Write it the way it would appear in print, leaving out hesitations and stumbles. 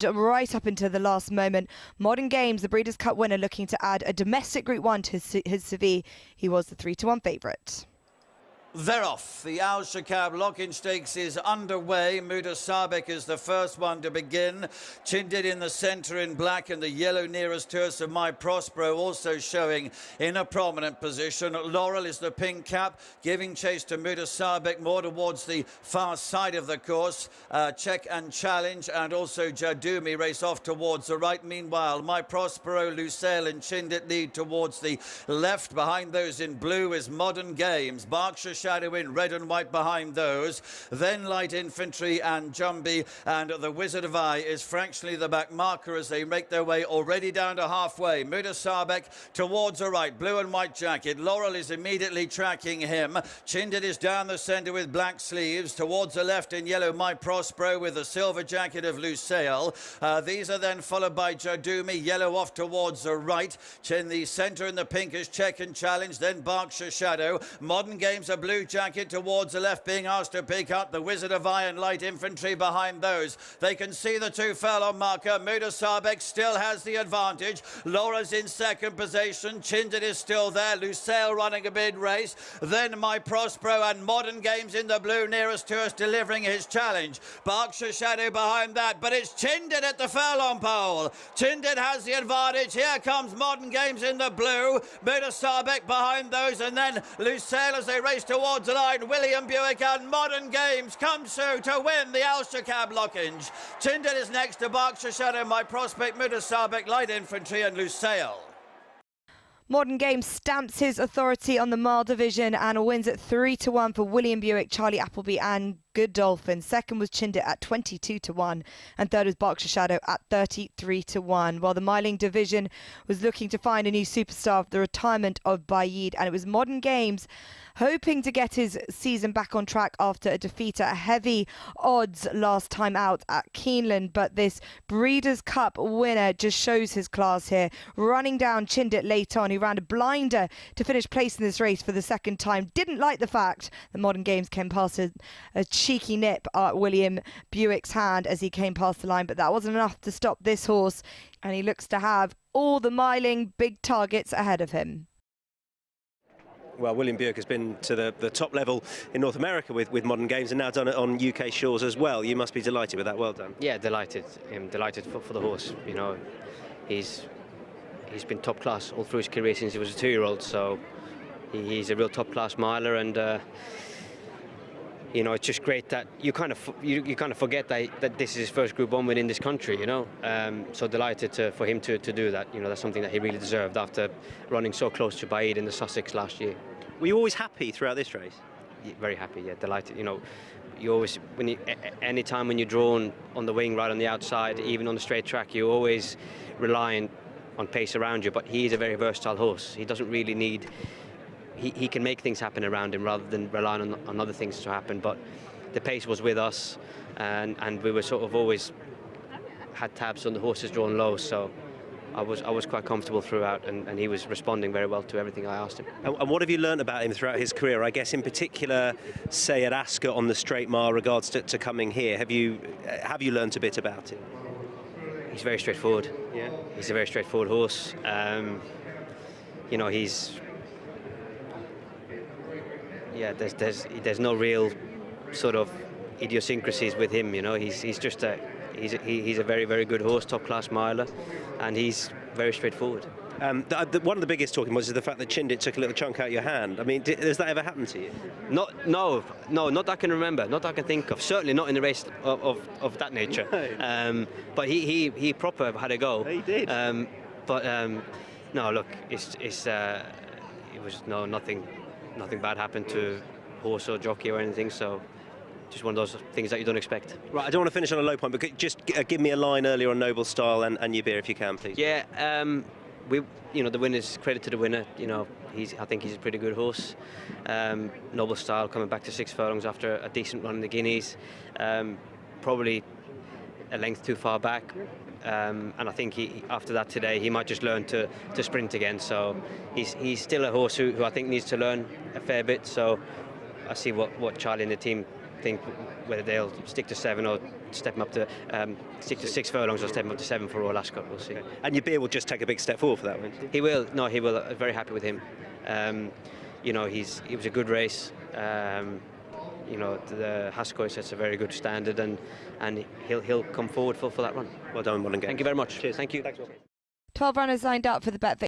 right up into the last moment. Modern Games, the Breeders' Cup winner, looking to add a domestic Group 1 to his CV. He was the 3-1 favourite. They're off. The Al Shakab Lock-in Stakes is underway. Muda Sabek is the first one to begin. Chindid in the centre in black, and the yellow nearest to us of My Prospero also showing in a prominent position. Laurel is the pink cap, giving chase to Muda Sabek more towards the far side of the course. Check and Challenge and also Jadumi race off towards the right. Meanwhile, My Prospero, Lucille and Chindid lead towards the left. Behind those in blue is Modern Games. Berkshire Shadow in red and white behind those. Then Light Infantry and Jumby, and the Wizard of Eye is fractionally the back marker as they make their way already down to halfway. Muda Sabek towards the right, blue and white jacket. Laurel is immediately tracking him. Chindid is down the centre with black sleeves. Towards the left in yellow, My Prospero with the silver jacket of Lucille. These are then followed by Jadumi, yellow off towards the right. In the centre in the pink is Check and Challenge, then Berkshire Shadow. Modern Games are blue jacket towards the left, being asked to pick up the Wizard of Eye and Light Infantry behind those. They can see the two furlong marker. Muda Sabek still has the advantage. Laura's in second position. Chindid is still there. Lucille running a bid race. Then My Prospero and Modern Games in the blue nearest to us delivering his challenge. Berkshire Shadow behind that, but it's Chindid at the furlong pole. Chindid has the advantage. Here comes Modern Games in the blue. Muda Sabek behind those, and then Lucille as they race towards the line. Willliam, Buick and Modern Games come through to win the Al Shakab Lock-Inge. Chindid is next to Berkshire Shadow, My Prospect, Muda Sabek, Light Infantry and Lucille. Modern Games stamps his authority on the mile division and wins at 3-1 for Willliam, Buick, Charlie Appleby and Godolphin. Second was Chindid at 22-1 and third was Berkshire Shadow at 33-1. While the miling division was looking to find a new superstar for the retirement of Baid, and it was Modern Games hoping to get his season back on track after a defeat at heavy odds last time out at Keeneland. But this Breeders' Cup winner just shows his class here, running down Chindid late on. He ran a blinder to finish place in this race for the second time. Didn't like the fact that Modern Games came past a cheeky nip at Willliam Buick's hand as he came past the line, but that wasn't enough to stop this horse, and he looks to have all the miling big targets ahead of him. Well, Willliam Buick has been to the top level in North America with Modern Games and now done it on UK shores as well. You must be delighted with that. Well done. Yeah, delighted. I'm delighted for the horse. You know, he's been top class all through his career since he was a 2-year-old. So he's a real top class miler, and you know, it's just great that you kind of forget that this is his first Group 1 win in this country. You know, so delighted for him to do that. You know, that's something that he really deserved after running so close to Baid in the Sussex last year. Were you always happy throughout this race? Yeah, very happy. Yeah, delighted. You know, you always any time when you're drawn on the wing, right on the outside, even on the straight track, you're always relying on pace around you. But he is a very versatile horse. He doesn't really need. He can make things happen around him rather than relying on other things to happen. But the pace was with us, and we were sort of always had tabs on the horses drawn low. So I was quite comfortable throughout, and he was responding very well to everything I asked him. And what have you learned about him throughout his career? I guess in particular, say at Ascot on the straight mile, regards to coming here. Have you learned a bit about him? He's very straightforward. Yeah. He's a very straightforward horse. You know, there's no real sort of idiosyncrasies with him. You know, he's a very, very good horse, top class miler, and he's very straightforward. One of the biggest talking points is the fact that Chindid took a little chunk out of your hand. I mean, has that ever happened to you? No, not that I can remember, not that I can think of. Certainly not in a race of that nature. No. But he proper had a go. He did. No, look, it was nothing bad happened to horse or jockey or anything. So just one of those things that you don't expect. Right, I don't want to finish on a low point, but just give me a line earlier on Noble Style and NewBury if you can, please. Yeah, the winner's credit to the winner. You know, I think he's a pretty good horse. Noble Style coming back to 6 furlongs after a decent run in the Guineas. Probably a length too far back. And I think after that today, he might just learn to sprint again. So he's still a horse who I think needs to learn a fair bit. So I see what Charlie and the team think whether they'll stick to 7 or step him up to stick to 6 furlongs or step him up to 7 for Royal Ascot. We'll see. And your beer will just take a big step forward for that, won't he? He will. No, he will. I'm very happy with him. You know, it was a good race. You know, the Haskell sets a very good standard, and he'll come forward for that run. Well done, MordernGames. Thank you very much. Cheers. Thank you. Thanks. 12 runners lined up for the Bet